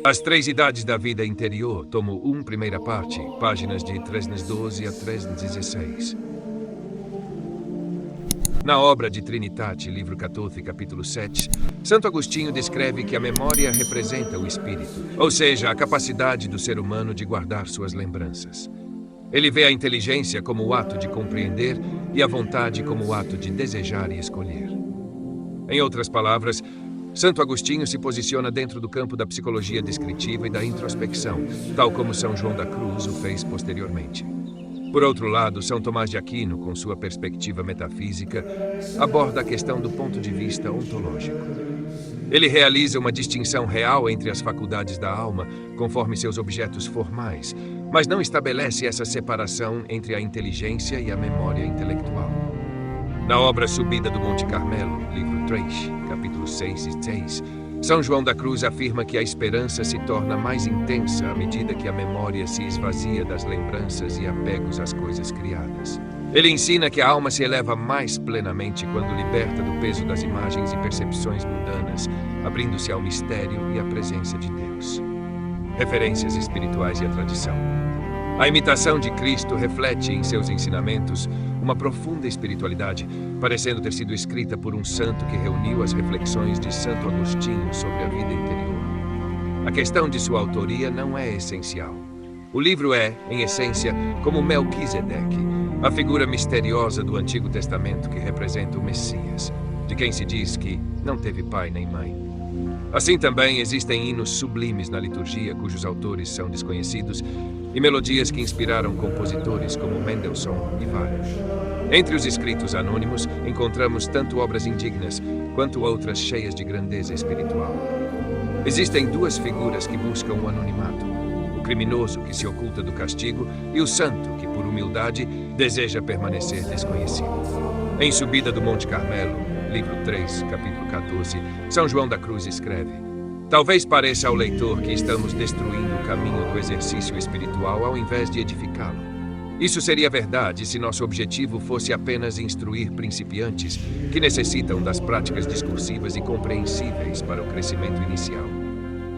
As Três Idades da Vida Interior, tomo 1, primeira parte, páginas de 312 a 316. Na obra de Trinitate, livro 14, capítulo 7, Santo Agostinho descreve que a memória representa o espírito, ou seja, a capacidade do ser humano de guardar suas lembranças. Ele vê a inteligência como o ato de compreender e a vontade como o ato de desejar e escolher. Em outras palavras, Santo Agostinho se posiciona dentro do campo da psicologia descritiva e da introspecção, tal como São João da Cruz o fez posteriormente. Por outro lado, São Tomás de Aquino, com sua perspectiva metafísica, aborda a questão do ponto de vista ontológico. Ele realiza uma distinção real entre as faculdades da alma, conforme seus objetos formais, mas não estabelece essa separação entre a inteligência e a memória intelectual. Na obra Subida do Monte Carmelo, livro 3, capítulos 6 e 6, São João da Cruz afirma que a esperança se torna mais intensa à medida que a memória se esvazia das lembranças e apegos às coisas criadas. Ele ensina que a alma se eleva mais plenamente quando liberta do peso das imagens e percepções mundanas, abrindo-se ao mistério e à presença de Deus. Referências espirituais e a tradição. A imitação de Cristo reflete em seus ensinamentos uma profunda espiritualidade, parecendo ter sido escrita por um santo que reuniu as reflexões de Santo Agostinho sobre a vida interior. A questão de sua autoria não é essencial. O livro é, em essência, como Melquisedeque, a figura misteriosa do Antigo Testamento que representa o Messias, de quem se diz que não teve pai nem mãe. Assim também existem hinos sublimes na liturgia cujos autores são desconhecidos e melodias que inspiraram compositores como Mendelssohn e Wagner. Entre os escritos anônimos, encontramos tanto obras indignas quanto outras cheias de grandeza espiritual. Existem duas figuras que buscam o anonimato: o criminoso que se oculta do castigo e o santo que, por humildade, deseja permanecer desconhecido. Em Subida do Monte Carmelo, livro 3, capítulo 14, São João da Cruz escreve: talvez pareça ao leitor que estamos destruindo o caminho do exercício espiritual ao invés de edificá-lo. Isso seria verdade se nosso objetivo fosse apenas instruir principiantes que necessitam das práticas discursivas e compreensíveis para o crescimento inicial.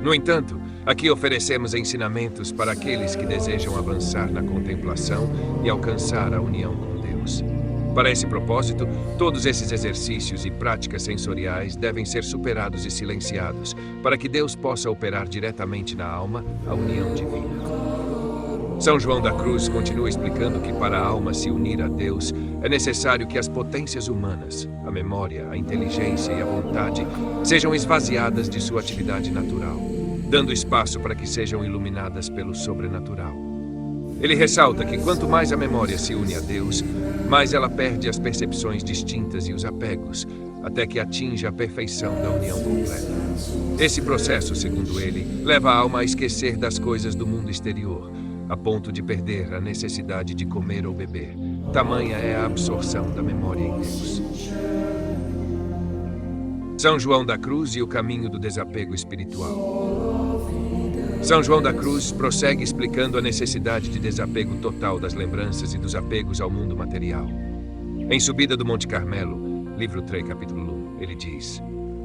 No entanto, aqui oferecemos ensinamentos para aqueles que desejam avançar na contemplação e alcançar a união com Deus. Para esse propósito, todos esses exercícios e práticas sensoriais devem ser superados e silenciados, para que Deus possa operar diretamente na alma a união divina. São João da Cruz continua explicando que para a alma se unir a Deus, é necessário que as potências humanas, a memória, a inteligência e a vontade, sejam esvaziadas de sua atividade natural, dando espaço para que sejam iluminadas pelo sobrenatural. Ele ressalta que quanto mais a memória se une a Deus, mais ela perde as percepções distintas e os apegos, até que atinja a perfeição da união completa. Esse processo, segundo ele, leva a alma a esquecer das coisas do mundo exterior, a ponto de perder a necessidade de comer ou beber. Tamanha é a absorção da memória em Deus. São João da Cruz e o caminho do desapego espiritual. São João da Cruz prossegue explicando a necessidade de desapego total das lembranças e dos apegos ao mundo material. Em Subida do Monte Carmelo, livro 3, capítulo 1, ele diz: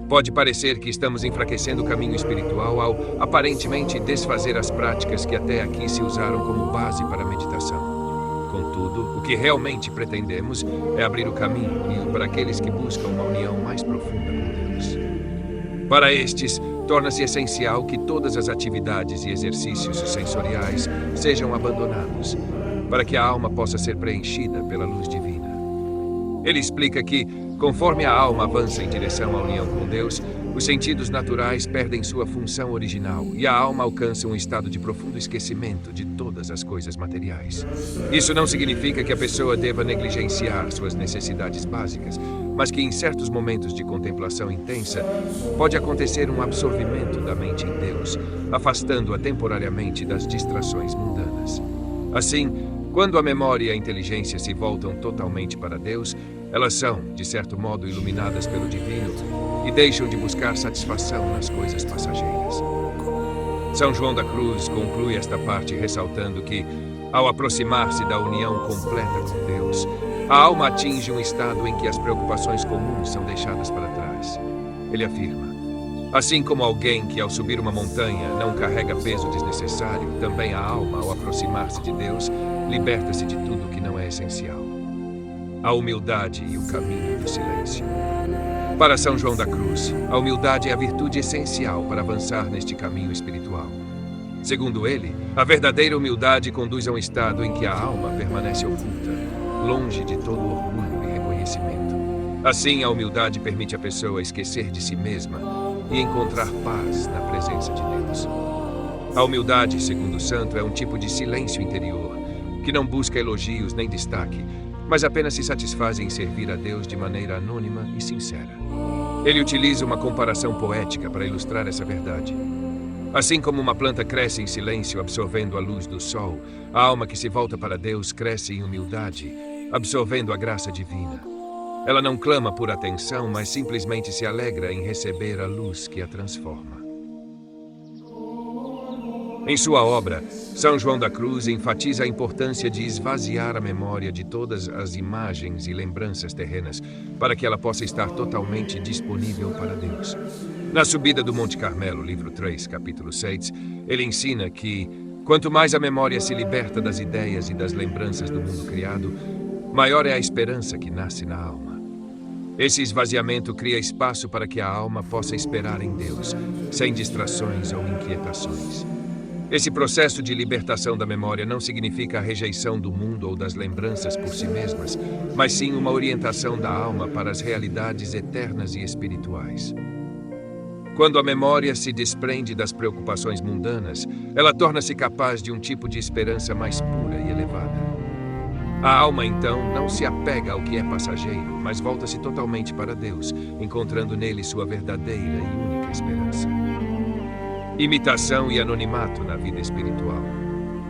pode parecer que estamos enfraquecendo o caminho espiritual ao, aparentemente, desfazer as práticas que até aqui se usaram como base para a meditação. Contudo, o que realmente pretendemos é abrir o caminho para aqueles que buscam uma união mais profunda com Deus. Para estes, torna-se essencial que todas as atividades e exercícios sensoriais sejam abandonados, para que a alma possa ser preenchida pela luz divina. Ele explica que, conforme a alma avança em direção à união com Deus, os sentidos naturais perdem sua função original e a alma alcança um estado de profundo esquecimento de todas as coisas materiais. Isso não significa que a pessoa deva negligenciar suas necessidades básicas, mas que em certos momentos de contemplação intensa pode acontecer um absorvimento da mente em Deus, afastando-a temporariamente das distrações mundanas. Assim, quando a memória e a inteligência se voltam totalmente para Deus, elas são, de certo modo, iluminadas pelo divino e deixam de buscar satisfação nas coisas passageiras. São João da Cruz conclui esta parte ressaltando que, ao aproximar-se da união completa com Deus, a alma atinge um estado em que as preocupações comuns são deixadas para trás. Ele afirma: Assim como alguém que, ao subir uma montanha, não carrega peso desnecessário, também a alma, ao aproximar-se de Deus, liberta-se de tudo que não é essencial. A humildade e o caminho do silêncio. Para São João da Cruz, a humildade é a virtude essencial para avançar neste caminho espiritual. Segundo ele, a verdadeira humildade conduz a um estado em que a alma permanece oculta, longe de todo orgulho e reconhecimento. Assim, a humildade permite à pessoa esquecer de si mesma e encontrar paz na presença de Deus. A humildade, segundo o santo, é um tipo de silêncio interior, que não busca elogios nem destaque, mas apenas se satisfaz em servir a Deus de maneira anônima e sincera. Ele utiliza uma comparação poética para ilustrar essa verdade. Assim como uma planta cresce em silêncio, absorvendo a luz do sol, a alma que se volta para Deus cresce em humildade, absorvendo a graça divina. Ela não clama por atenção, mas simplesmente se alegra em receber a luz que a transforma. Em sua obra, São João da Cruz enfatiza a importância de esvaziar a memória de todas as imagens e lembranças terrenas para que ela possa estar totalmente disponível para Deus. Na subida do Monte Carmelo, livro 3, capítulo 6, ele ensina que, quanto mais a memória se liberta das ideias e das lembranças do mundo criado, maior é a esperança que nasce na alma. Esse esvaziamento cria espaço para que a alma possa esperar em Deus, sem distrações ou inquietações. Esse processo de libertação da memória não significa a rejeição do mundo ou das lembranças por si mesmas, mas sim uma orientação da alma para as realidades eternas e espirituais. Quando a memória se desprende das preocupações mundanas, ela torna-se capaz de um tipo de esperança mais pura e elevada. A alma, então, não se apega ao que é passageiro, mas volta-se totalmente para Deus, encontrando nele sua verdadeira e única esperança. Imitação e anonimato na vida espiritual.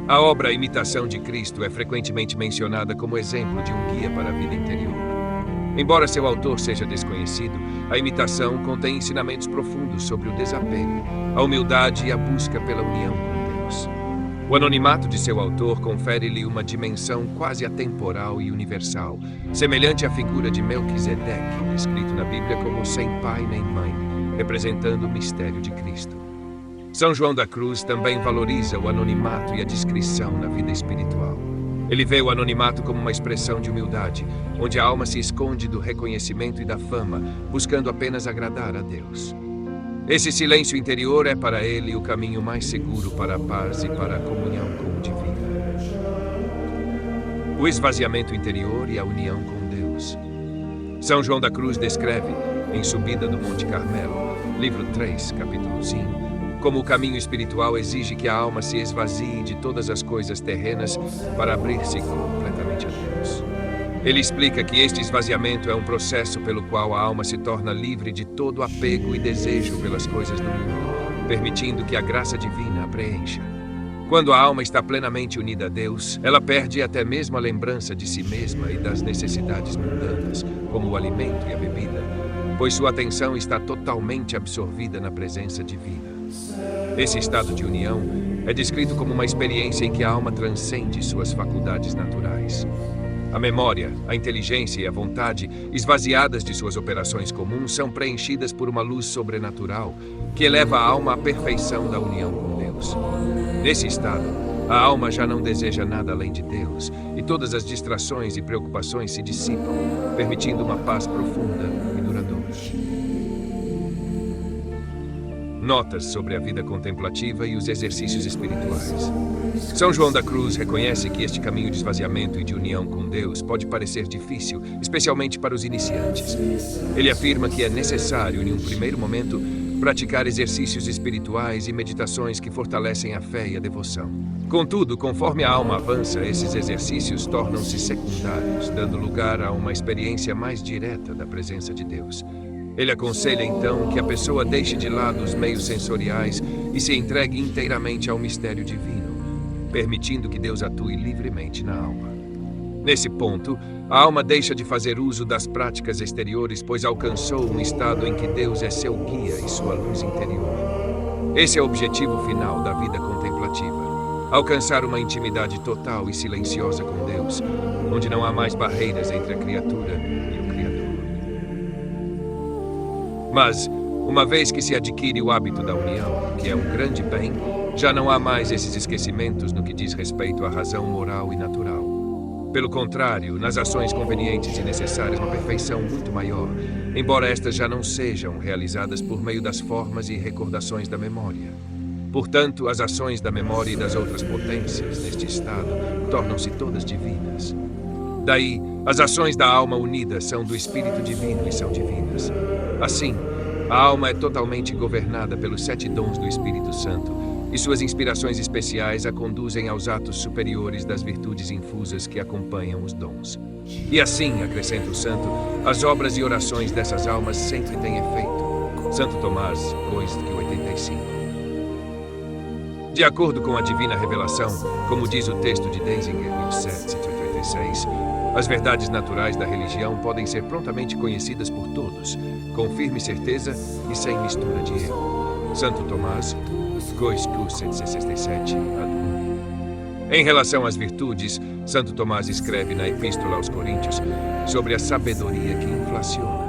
A obra Imitação de Cristo é frequentemente mencionada como exemplo de um guia para a vida interior. Embora seu autor seja desconhecido, a imitação contém ensinamentos profundos sobre o desapego, a humildade e a busca pela união com Deus. O anonimato de seu autor confere-lhe uma dimensão quase atemporal e universal, semelhante à figura de Melquisedeque, descrito na Bíblia como sem pai nem mãe, representando o mistério de Cristo. São João da Cruz também valoriza o anonimato e a discrição na vida espiritual. Ele vê o anonimato como uma expressão de humildade, onde a alma se esconde do reconhecimento e da fama, buscando apenas agradar a Deus. Esse silêncio interior é para ele o caminho mais seguro para a paz e para a comunhão com o divino. O esvaziamento interior e a união com Deus. São João da Cruz descreve, em Subida do Monte Carmelo, livro 3, capítulo 5, como o caminho espiritual exige que a alma se esvazie de todas as coisas terrenas para abrir-se completamente a Deus. Ele explica que este esvaziamento é um processo pelo qual a alma se torna livre de todo apego e desejo pelas coisas do mundo, permitindo que a graça divina a preencha. Quando a alma está plenamente unida a Deus, ela perde até mesmo a lembrança de si mesma e das necessidades mundanas, como o alimento e a bebida, pois sua atenção está totalmente absorvida na presença divina. Esse estado de união é descrito como uma experiência em que a alma transcende suas faculdades naturais. A memória, a inteligência e a vontade, esvaziadas de suas operações comuns, são preenchidas por uma luz sobrenatural que eleva a alma à perfeição da união com Deus. Nesse estado, a alma já não deseja nada além de Deus e todas as distrações e preocupações se dissipam, permitindo uma paz profunda e duradoura. Notas sobre a vida contemplativa e os exercícios espirituais. São João da Cruz reconhece que este caminho de esvaziamento e de união com Deus pode parecer difícil, especialmente para os iniciantes. Ele afirma que é necessário, em um primeiro momento, praticar exercícios espirituais e meditações que fortalecem a fé e a devoção. Contudo, conforme a alma avança, esses exercícios tornam-se secundários, dando lugar a uma experiência mais direta da presença de Deus. Ele aconselha, então, que a pessoa deixe de lado os meios sensoriais e se entregue inteiramente ao mistério divino, permitindo que Deus atue livremente na alma. Nesse ponto, a alma deixa de fazer uso das práticas exteriores, pois alcançou um estado em que Deus é seu guia e sua luz interior. Esse é o objetivo final da vida contemplativa: alcançar uma intimidade total e silenciosa com Deus, onde não há mais barreiras entre a criatura e o Criador. Mas, Uma vez que se adquire o hábito da união, que é um grande bem, já não há mais esses esquecimentos no que diz respeito à razão moral e natural. Pelo contrário, nas ações convenientes e necessárias, uma perfeição muito maior, embora estas já não sejam realizadas por meio das formas e recordações da memória. Portanto, as ações da memória e das outras potências, neste estado, tornam-se todas divinas. Daí, as ações da alma unida são do Espírito Divino e são divinas. Assim, a alma é totalmente governada pelos 7 dons do Espírito Santo, e suas inspirações especiais a conduzem aos atos superiores das virtudes infusas que acompanham os dons. E assim, acrescenta o santo, as obras e orações dessas almas sempre têm efeito. Santo Tomás, Coist, 85. De acordo com a divina revelação, como diz o texto de Denzinger, 1786, as verdades naturais da religião podem ser prontamente conhecidas por todos, com firme certeza e sem mistura de erro. Santo Tomás, Coist, 167, ad 1. Em relação às virtudes, Santo Tomás escreve na Epístola aos Coríntios sobre a sabedoria que inflaciona.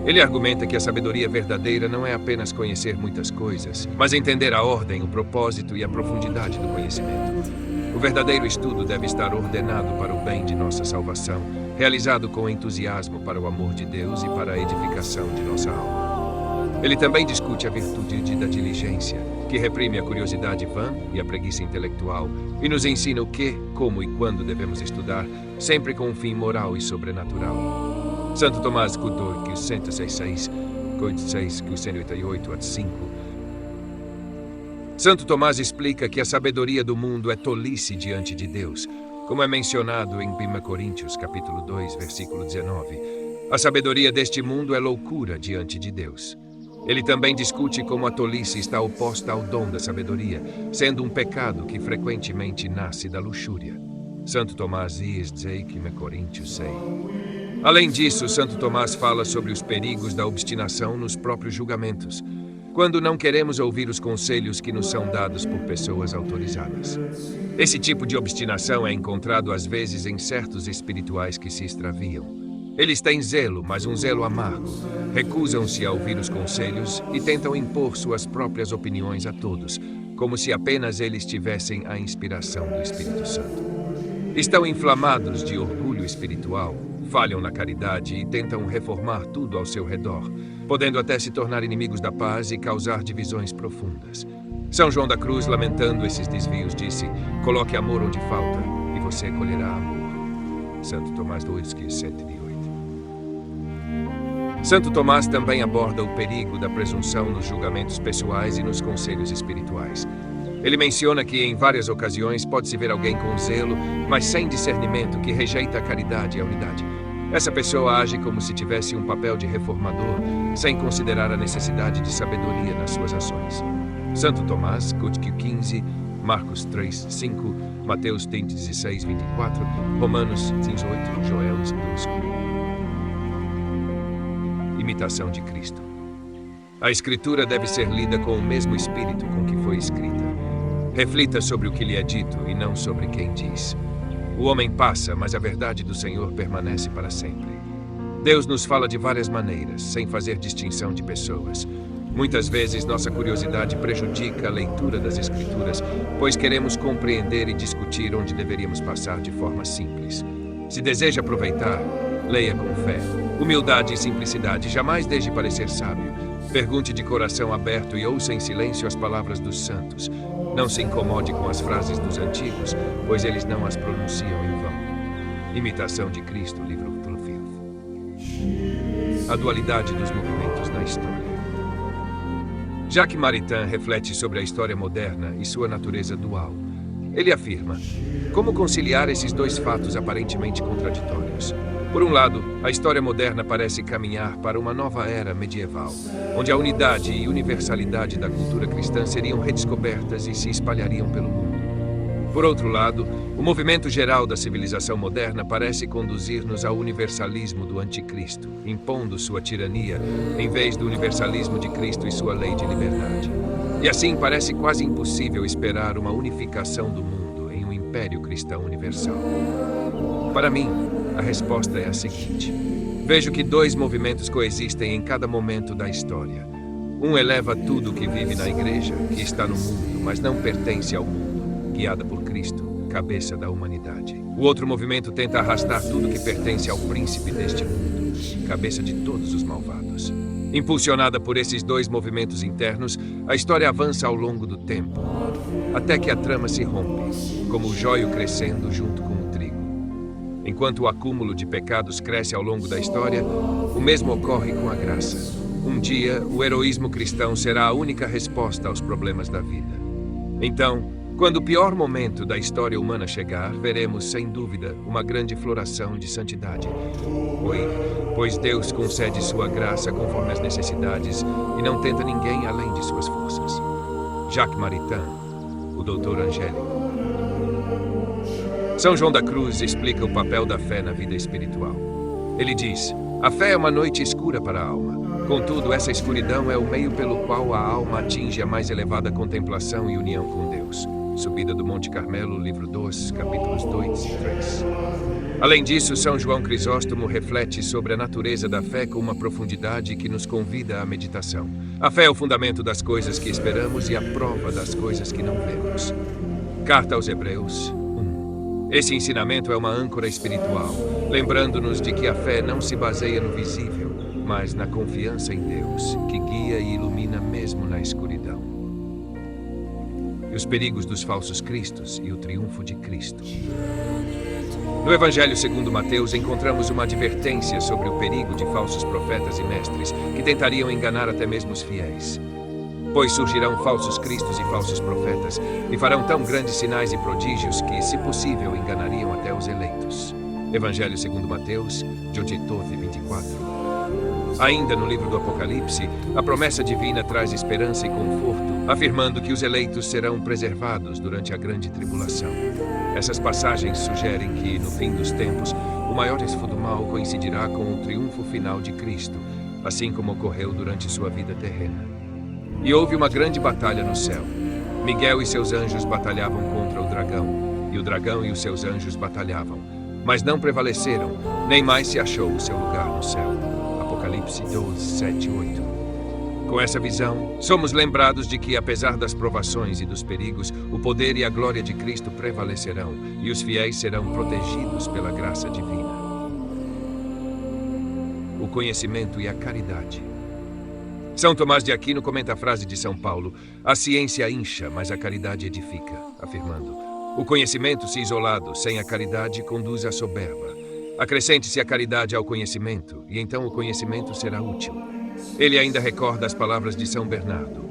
Ele argumenta que a sabedoria verdadeira não é apenas conhecer muitas coisas, mas entender a ordem, o propósito e a profundidade do conhecimento. O verdadeiro estudo deve estar ordenado para o bem de nossa salvação, realizado com entusiasmo para o amor de Deus e para a edificação de nossa alma. Ele também discute a virtude da diligência, que reprime a curiosidade vã e a preguiça intelectual, e nos ensina o que, como e quando devemos estudar, sempre com um fim moral e sobrenatural. Santo Tomás Kudor, 166, 188, ad 5. Santo Tomás explica que a sabedoria do mundo é tolice diante de Deus, como é mencionado em 1 Coríntios, capítulo 2, versículo 19. A sabedoria deste mundo é loucura diante de Deus. Ele também discute como a tolice está oposta ao dom da sabedoria, sendo um pecado que frequentemente nasce da luxúria. Santo Tomás diz, 1 Coríntios 6. Além disso, Santo Tomás fala sobre os perigos da obstinação nos próprios julgamentos, quando não queremos ouvir os conselhos que nos são dados por pessoas autorizadas. Esse tipo de obstinação é encontrado às vezes em certos espirituais que se extraviam. Eles têm zelo, mas um zelo amargo. Recusam-se a ouvir os conselhos e tentam impor suas próprias opiniões a todos, como se apenas eles tivessem a inspiração do Espírito Santo. Estão inflamados de orgulho espiritual, falham na caridade e tentam reformar tudo ao seu redor, podendo até se tornar inimigos da paz e causar divisões profundas. São João da Cruz, lamentando esses desvios, disse: "Coloque amor onde falta e você colherá amor." Santo Tomás Dworsky, 7:8. Santo Tomás também aborda o perigo da presunção nos julgamentos pessoais e nos conselhos espirituais. Ele menciona que, em várias ocasiões, pode-se ver alguém com zelo, mas sem discernimento, que rejeita a caridade e a unidade. Essa pessoa age como se tivesse um papel de reformador, sem considerar a necessidade de sabedoria nas suas ações. Santo Tomás, Cútico 15, Marcos 3, 5, Mateus 16, 24, Romanos 18, Joel 2. Imitação de Cristo. A Escritura deve ser lida com o mesmo espírito com que foi escrita. Reflita sobre o que lhe é dito e não sobre quem diz. O homem passa, mas a verdade do Senhor permanece para sempre. Deus nos fala de várias maneiras, sem fazer distinção de pessoas. Muitas vezes nossa curiosidade prejudica a leitura das Escrituras, pois queremos compreender e discutir onde deveríamos passar de forma simples. Se deseja aproveitar, leia com fé, humildade e simplicidade. Jamais deixe parecer sábio. Pergunte de coração aberto e ouça em silêncio as palavras dos santos. Não se incomode com as frases dos antigos, pois eles não as pronunciam em vão. Imitação de Cristo, livro Tulfilth. A dualidade dos movimentos na história. Jacques Maritain reflete sobre a história moderna e sua natureza dual. Ele afirma: como conciliar esses dois fatos aparentemente contraditórios? Por um lado, a história moderna parece caminhar para uma nova era medieval, onde a unidade e universalidade da cultura cristã seriam redescobertas e se espalhariam pelo mundo. Por outro lado, o movimento geral da civilização moderna parece conduzir-nos ao universalismo do anticristo, impondo sua tirania em vez do universalismo de Cristo e sua lei de liberdade. E assim parece quase impossível esperar uma unificação do mundo em um império cristão universal. Para mim, a resposta é a seguinte: vejo que dois movimentos coexistem em cada momento da história. Um eleva tudo o que vive na igreja, que está no mundo, mas não pertence ao mundo, guiada por Cristo, cabeça da humanidade. O outro movimento tenta arrastar tudo que pertence ao príncipe deste mundo, cabeça de todos os malvados. Impulsionada por esses dois movimentos internos, a história avança ao longo do tempo, até que a trama se rompe, como o joio crescendo junto com o trigo. Enquanto o acúmulo de pecados cresce ao longo da história, o mesmo ocorre com a graça. Um dia, o heroísmo cristão será a única resposta aos problemas da vida. Então, quando o pior momento da história humana chegar, veremos, sem dúvida, uma grande floração de santidade. Pois Deus concede sua graça conforme as necessidades e não tenta ninguém além de suas forças. Jacques Maritain, o doutor Angélico. São João da Cruz explica o papel da fé na vida espiritual. Ele diz: a fé é uma noite escura para a alma. Contudo, essa escuridão é o meio pelo qual a alma atinge a mais elevada contemplação e união com Deus. Subida do Monte Carmelo, livro 2, capítulos 2 e 3. Além disso, São João Crisóstomo reflete sobre a natureza da fé com uma profundidade que nos convida à meditação. A fé é o fundamento das coisas que esperamos e a prova das coisas que não vemos. Carta aos Hebreus 1. Esse ensinamento é uma âncora espiritual, lembrando-nos de que a fé não se baseia no visível, mas na confiança em Deus, que guia e ilumina mesmo na escuridão. E os perigos dos falsos cristos e o triunfo de Cristo. No Evangelho segundo Mateus, encontramos uma advertência sobre o perigo de falsos profetas e mestres que tentariam enganar até mesmo os fiéis. Pois surgirão falsos cristos e falsos profetas e farão tão grandes sinais e prodígios que, se possível, enganariam até os eleitos. Evangelho segundo Mateus, de 18 e 24. Ainda no livro do Apocalipse, a promessa divina traz esperança e conforto, afirmando que os eleitos serão preservados durante a grande tribulação. Essas passagens sugerem que, no fim dos tempos, o maior esfo do mal coincidirá com o triunfo final de Cristo, assim como ocorreu durante sua vida terrena. E houve uma grande batalha no céu. Miguel e seus anjos batalhavam contra o dragão, e o dragão e os seus anjos batalhavam, mas não prevaleceram, nem mais se achou o seu lugar no céu. Apocalipse 12, 7 e 8. Com essa visão, somos lembrados de que, apesar das provações e dos perigos, o poder e a glória de Cristo prevalecerão e os fiéis serão protegidos pela graça divina. O conhecimento e a caridade. São Tomás de Aquino comenta a frase de São Paulo: a ciência incha, mas a caridade edifica, afirmando: o conhecimento, se isolado, sem a caridade, conduz à soberba. Acrescente-se a caridade ao conhecimento, e então o conhecimento será útil. Ele ainda recorda as palavras de São Bernardo: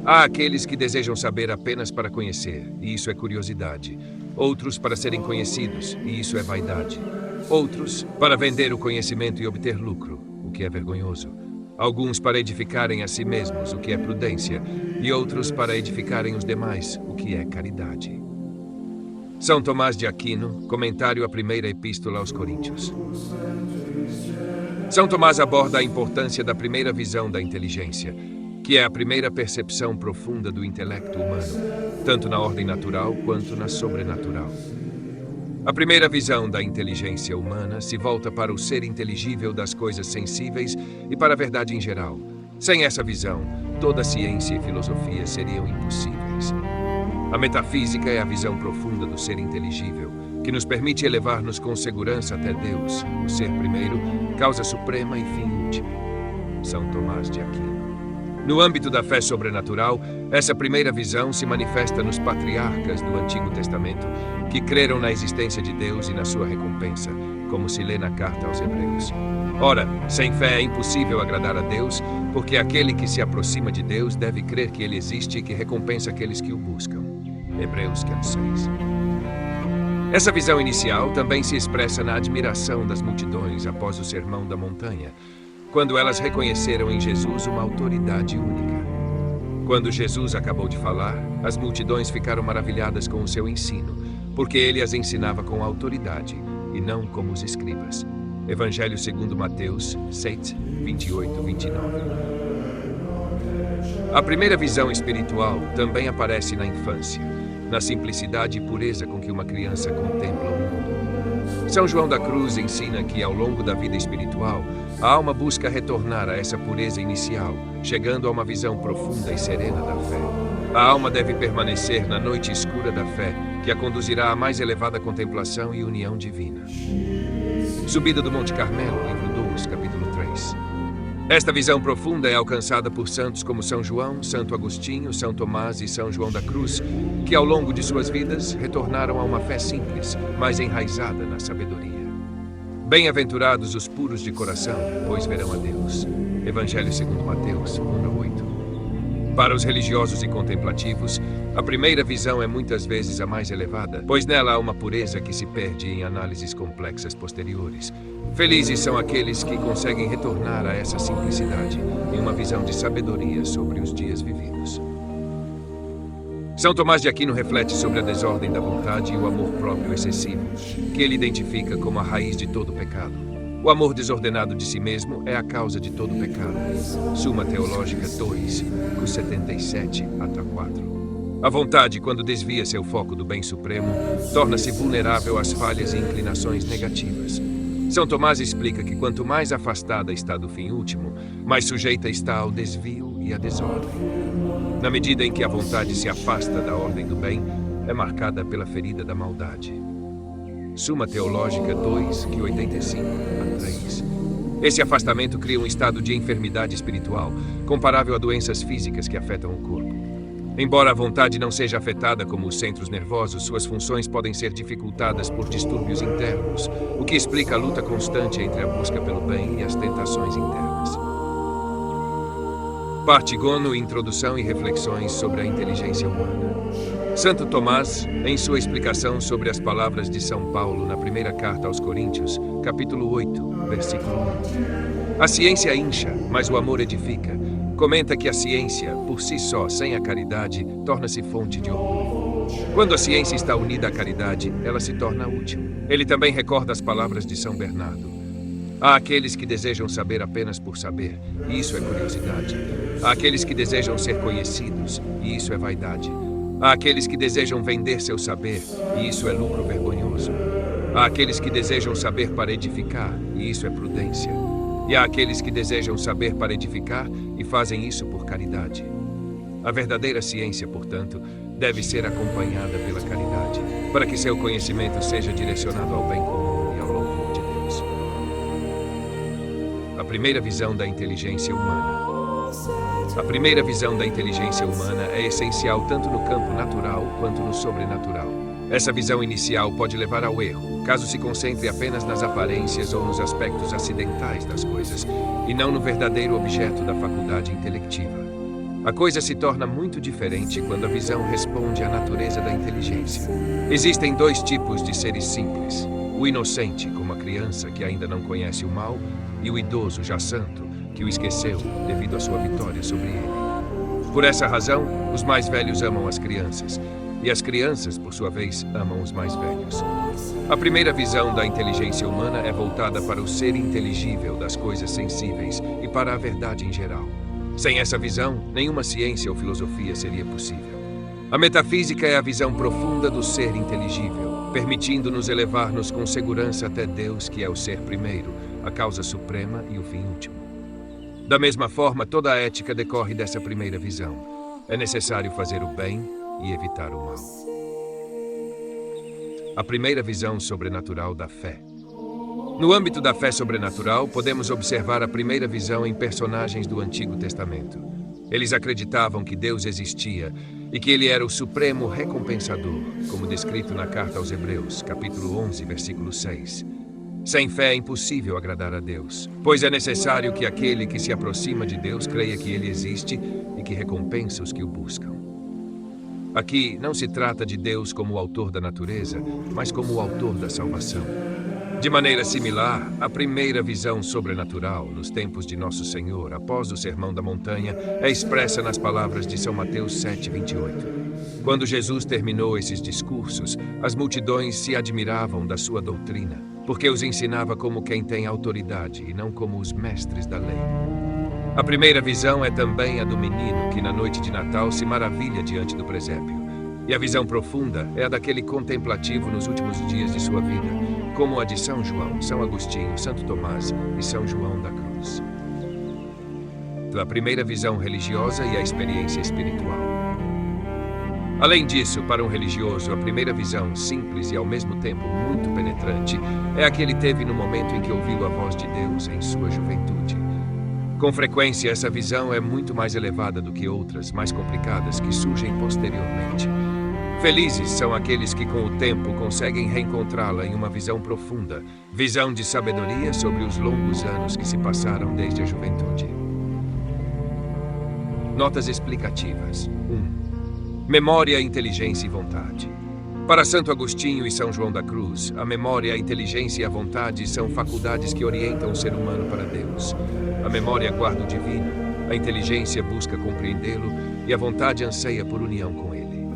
há aqueles que desejam saber apenas para conhecer, e isso é curiosidade. Outros para serem conhecidos, e isso é vaidade. Outros para vender o conhecimento e obter lucro, o que é vergonhoso. Alguns para edificarem a si mesmos, o que é prudência, e outros para edificarem os demais, o que é caridade. São Tomás de Aquino, comentário à primeira epístola aos Coríntios. São Tomás aborda a importância da primeira visão da inteligência, que é a primeira percepção profunda do intelecto humano, tanto na ordem natural quanto na sobrenatural. A primeira visão da inteligência humana se volta para o ser inteligível das coisas sensíveis e para a verdade em geral. Sem essa visão, toda ciência e filosofia seriam impossíveis. A metafísica é a visão profunda do ser inteligível, que nos permite elevar-nos com segurança até Deus, o ser primeiro, causa suprema e fim último. São Tomás de Aquino. No âmbito da fé sobrenatural, essa primeira visão se manifesta nos patriarcas do Antigo Testamento, que creram na existência de Deus e na sua recompensa, como se lê na carta aos Hebreus. Ora, sem fé é impossível agradar a Deus, porque aquele que se aproxima de Deus deve crer que Ele existe e que recompensa aqueles que o buscam. Hebreus 6. Essa visão inicial também se expressa na admiração das multidões após o Sermão da Montanha, quando elas reconheceram em Jesus uma autoridade única. Quando Jesus acabou de falar, as multidões ficaram maravilhadas com o seu ensino, porque ele as ensinava com autoridade e não como os escribas. Evangelho segundo Mateus 7, 28, 29. A primeira visão espiritual também aparece na infância, na simplicidade e pureza com que uma criança contempla o mundo. São João da Cruz ensina que, ao longo da vida espiritual, A alma busca retornar a essa pureza inicial, chegando a uma visão profunda e serena da fé. A alma deve permanecer na noite escura da fé, que a conduzirá à mais elevada contemplação e união divina. Subida do Monte Carmelo, livro 2, capítulo 3. Esta visão profunda é alcançada por santos como São João, Santo Agostinho, São Tomás e São João da Cruz, que ao longo de suas vidas retornaram a uma fé simples, mas enraizada na sabedoria. Bem-aventurados os puros de coração, pois verão a Deus. Evangelho segundo Mateus, 1-8. Para os religiosos e contemplativos, a primeira visão é muitas vezes a mais elevada, pois nela há uma pureza que se perde em análises complexas posteriores. Felizes são aqueles que conseguem retornar a essa simplicidade em uma visão de sabedoria sobre os dias vividos. São Tomás de Aquino reflete sobre a desordem da vontade e o amor próprio excessivo, que ele identifica como a raiz de todo pecado. O amor desordenado de si mesmo é a causa de todo pecado. Suma Teológica 2, 77-4. A vontade, quando desvia seu foco do bem supremo, torna-se vulnerável às falhas e inclinações negativas. São Tomás explica que quanto mais afastada está do fim último, mais sujeita está ao desvio e à desordem. Na medida em que a vontade se afasta da ordem do bem, é marcada pela ferida da maldade. Suma Teológica 2, 85-3. Esse afastamento cria um estado de enfermidade espiritual, comparável a doenças físicas que afetam o corpo. Embora a vontade não seja afetada como os centros nervosos, suas funções podem ser dificultadas por distúrbios internos, o que explica a luta constante entre a busca pelo bem e as tentações internas. Parte Gono, Introdução e Reflexões sobre a Inteligência Humana. Santo Tomás, em sua explicação sobre as palavras de São Paulo na primeira carta aos Coríntios, capítulo 8, versículo 1. A ciência incha, mas o amor edifica. Comenta que a ciência, por si só, sem a caridade, torna-se fonte de orgulho. Quando a ciência está unida à caridade, ela se torna útil. Ele também recorda as palavras de São Bernardo. Há aqueles que desejam saber apenas por saber, e isso é curiosidade. Há aqueles que desejam ser conhecidos, e isso é vaidade. Há aqueles que desejam vender seu saber, e isso é lucro vergonhoso. Há aqueles que desejam saber para edificar, e isso é prudência. E há aqueles que desejam saber para edificar e fazem isso por caridade. A verdadeira ciência, portanto, deve ser acompanhada pela caridade, para que seu conhecimento seja direcionado ao bem comum e ao louvor de Deus. A primeira visão da inteligência humana. A primeira visão da inteligência humana é essencial tanto no campo natural quanto no sobrenatural. Essa visão inicial pode levar ao erro, caso se concentre apenas nas aparências ou nos aspectos acidentais das coisas, e não no verdadeiro objeto da faculdade intelectiva. A coisa se torna muito diferente quando a visão responde à natureza da inteligência. Existem dois tipos de seres simples: o inocente, como a criança que ainda não conhece o mal, e o idoso, já santo, que o esqueceu devido à sua vitória sobre ele. Por essa razão, os mais velhos amam as crianças, e as crianças, por sua vez, amam os mais velhos. A primeira visão da inteligência humana é voltada para o ser inteligível das coisas sensíveis e para a verdade em geral. Sem essa visão, nenhuma ciência ou filosofia seria possível. A metafísica é a visão profunda do ser inteligível, permitindo-nos elevar-nos com segurança até Deus, que é o ser primeiro, a causa suprema e o fim último. Da mesma forma, toda a ética decorre dessa primeira visão. É necessário fazer o bem e evitar o mal. A primeira visão sobrenatural da fé. No âmbito da fé sobrenatural, podemos observar a primeira visão em personagens do Antigo Testamento. Eles acreditavam que Deus existia e que Ele era o supremo recompensador, como descrito na carta aos Hebreus, capítulo 11, versículo 6. Sem fé é impossível agradar a Deus, pois é necessário que aquele que se aproxima de Deus creia que Ele existe e que recompensa os que o buscam. Aqui não se trata de Deus como o autor da natureza, mas como o autor da salvação. De maneira similar, a primeira visão sobrenatural, nos tempos de Nosso Senhor, após o Sermão da Montanha, é expressa nas palavras de São Mateus 7:28. Quando Jesus terminou esses discursos, as multidões se admiravam da sua doutrina, porque os ensinava como quem tem autoridade e não como os mestres da lei. A primeira visão é também a do menino que na noite de Natal se maravilha diante do presépio. E a visão profunda é a daquele contemplativo nos últimos dias de sua vida, como a de São João, São Agostinho, Santo Tomás e São João da Cruz. Deus. A primeira visão religiosa e a experiência espiritual. Além disso, para um religioso, a primeira visão, simples e ao mesmo tempo muito penetrante, é a que ele teve no momento em que ouviu a voz de Deus em sua juventude. Com frequência, essa visão é muito mais elevada do que outras, mais complicadas, que surgem posteriormente. Felizes são aqueles que, com o tempo, conseguem reencontrá-la em uma visão profunda, visão de sabedoria sobre os longos anos que se passaram desde a juventude. Notas explicativas. 1. Memória, inteligência e vontade. Para Santo Agostinho e São João da Cruz, a memória, a inteligência e a vontade são faculdades que orientam o ser humano para Deus. A memória guarda o divino, a inteligência busca compreendê-lo e a vontade anseia por união com ele.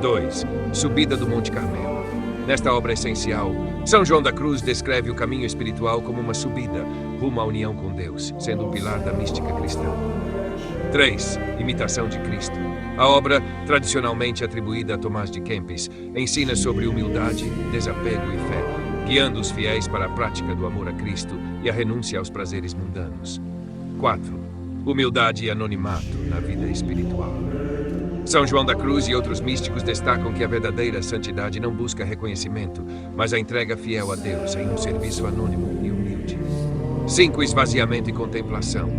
2. Subida do Monte Carmelo. Nesta obra essencial, São João da Cruz descreve o caminho espiritual como uma subida rumo à união com Deus, sendo um pilar da mística cristã. 3. Imitação de Cristo. A obra, tradicionalmente atribuída a Tomás de Kempis, ensina sobre humildade, desapego e fé, guiando os fiéis para a prática do amor a Cristo e a renúncia aos prazeres mundanos. 4. Humildade e anonimato na vida espiritual. São João da Cruz e outros místicos destacam que a verdadeira santidade não busca reconhecimento, mas a entrega fiel a Deus em um serviço anônimo e humilde. 5. Esvaziamento e contemplação.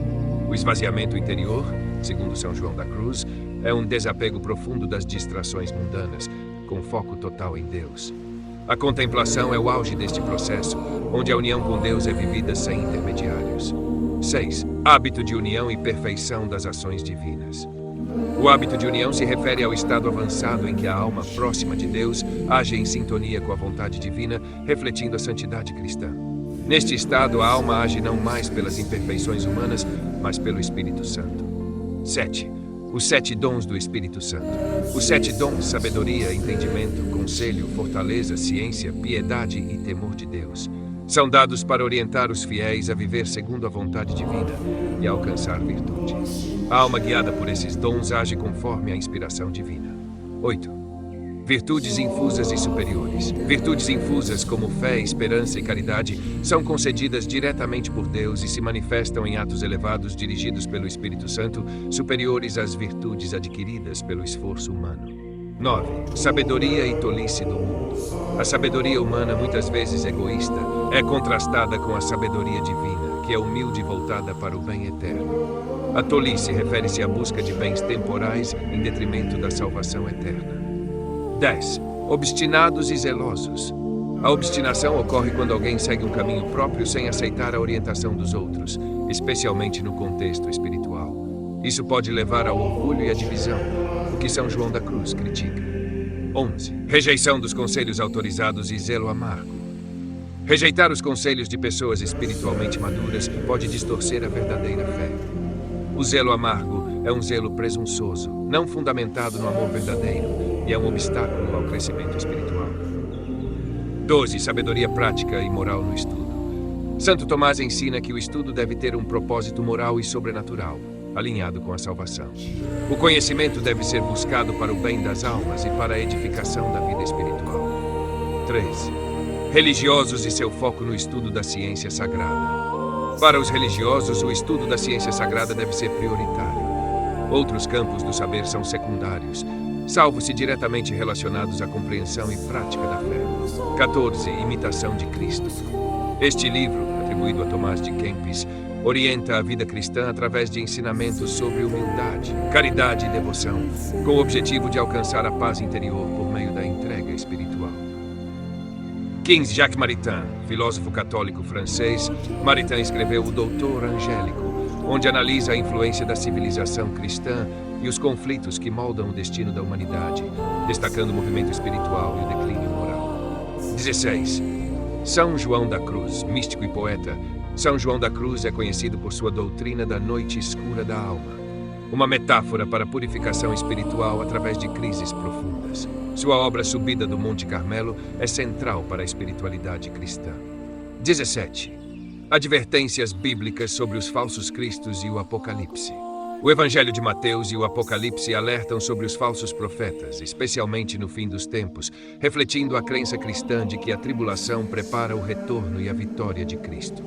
O esvaziamento interior, segundo São João da Cruz, é um desapego profundo das distrações mundanas, com foco total em Deus. A contemplação é o auge deste processo, onde a união com Deus é vivida sem intermediários. 6. Hábito de união e perfeição das ações divinas. O hábito de união se refere ao estado avançado em que a alma próxima de Deus age em sintonia com a vontade divina, refletindo a santidade cristã. Neste estado, a alma age não mais pelas imperfeições humanas, mas pelo Espírito Santo. 7. Os 7 dons do Espírito Santo. Os 7 dons, sabedoria, entendimento, conselho, fortaleza, ciência, piedade e temor de Deus, são dados para orientar os fiéis a viver segundo a vontade divina e a alcançar virtude. A alma guiada por esses dons age conforme a inspiração divina. 8. Virtudes infusas e superiores. Virtudes infusas como fé, esperança e caridade são concedidas diretamente por Deus e se manifestam em atos elevados dirigidos pelo Espírito Santo, superiores às virtudes adquiridas pelo esforço humano. 9. Sabedoria e tolice do mundo. A sabedoria humana, muitas vezes egoísta, é contrastada com a sabedoria divina, que é humilde e voltada para o bem eterno. A tolice refere-se à busca de bens temporais em detrimento da salvação eterna. 10. Obstinados e zelosos. A obstinação ocorre quando alguém segue um caminho próprio sem aceitar a orientação dos outros, especialmente no contexto espiritual. Isso pode levar ao orgulho e à divisão, o que São João da Cruz critica. 11. Rejeição dos conselhos autorizados e zelo amargo. Rejeitar os conselhos de pessoas espiritualmente maduras pode distorcer a verdadeira fé. O zelo amargo é um zelo presunçoso, não fundamentado no amor verdadeiro, e é um obstáculo ao crescimento espiritual. 12. Sabedoria prática e moral no estudo. Santo Tomás ensina que o estudo deve ter um propósito moral e sobrenatural, alinhado com a salvação. O conhecimento deve ser buscado para o bem das almas e para a edificação da vida espiritual. 13. Religiosos e seu foco no estudo da ciência sagrada. Para os religiosos, o estudo da ciência sagrada deve ser prioritário. Outros campos do saber são secundários, salvo se diretamente relacionados à compreensão e prática da fé. 14. Imitação de Cristo. Este livro, atribuído a Tomás de Kempis, orienta a vida cristã através de ensinamentos sobre humildade, caridade e devoção, com o objetivo de alcançar a paz interior por meio da entrega espiritual. 15. Jacques Maritain, filósofo católico francês, Maritain escreveu O Doutor Angélico, onde analisa a influência da civilização cristã e os conflitos que moldam o destino da humanidade, destacando o movimento espiritual e o declínio moral. 16. São João da Cruz, místico e poeta. São João da Cruz é conhecido por sua doutrina da noite escura da alma, uma metáfora para a purificação espiritual através de crises profundas. Sua obra Subida do Monte Carmelo é central para a espiritualidade cristã. 17. Advertências bíblicas sobre os falsos cristos e o Apocalipse. O Evangelho de Mateus e o Apocalipse alertam sobre os falsos profetas, especialmente no fim dos tempos, refletindo a crença cristã de que a tribulação prepara o retorno e a vitória de Cristo.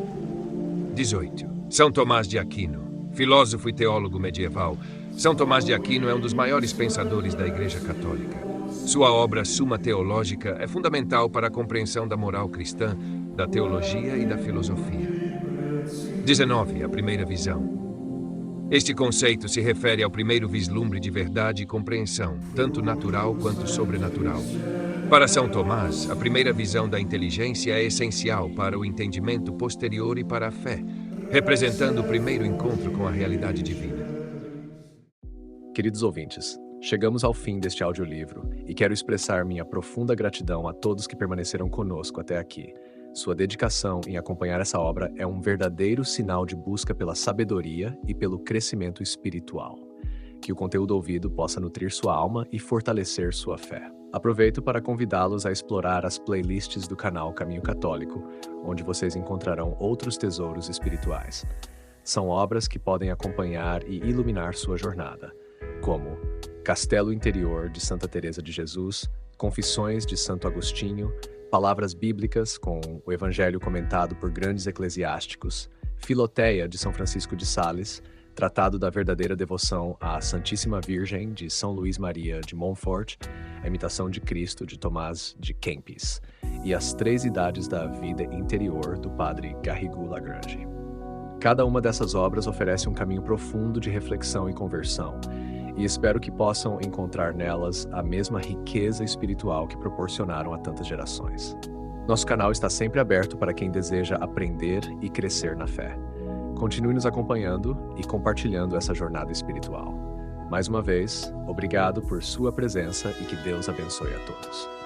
18. São Tomás de Aquino, filósofo e teólogo medieval. São Tomás de Aquino é um dos maiores pensadores da Igreja Católica. Sua obra Suma Teológica é fundamental para a compreensão da moral cristã, da teologia e da filosofia. 19. A primeira visão. Este conceito se refere ao primeiro vislumbre de verdade e compreensão, tanto natural quanto sobrenatural. Para São Tomás, a primeira visão da inteligência é essencial para o entendimento posterior e para a fé, representando o primeiro encontro com a realidade divina. Queridos ouvintes, chegamos ao fim deste audiolivro e quero expressar minha profunda gratidão a todos que permaneceram conosco até aqui. Sua dedicação em acompanhar essa obra é um verdadeiro sinal de busca pela sabedoria e pelo crescimento espiritual. Que o conteúdo ouvido possa nutrir sua alma e fortalecer sua fé. Aproveito para convidá-los a explorar as playlists do canal Caminho Católico, onde vocês encontrarão outros tesouros espirituais. São obras que podem acompanhar e iluminar sua jornada, como Castelo Interior de Santa Teresa de Jesus, Confissões de Santo Agostinho, Palavras Bíblicas com o Evangelho comentado por grandes eclesiásticos, Filoteia de São Francisco de Sales, Tratado da Verdadeira Devoção à Santíssima Virgem de São Luís Maria de Montfort, A Imitação de Cristo de Tomás de Kempis e As Três Idades da Vida Interior do Padre Garrigou Lagrange. Cada uma dessas obras oferece um caminho profundo de reflexão e conversão, e espero que possam encontrar nelas a mesma riqueza espiritual que proporcionaram a tantas gerações. Nosso canal está sempre aberto para quem deseja aprender e crescer na fé. Continue nos acompanhando e compartilhando essa jornada espiritual. Mais uma vez, obrigado por sua presença e que Deus abençoe a todos.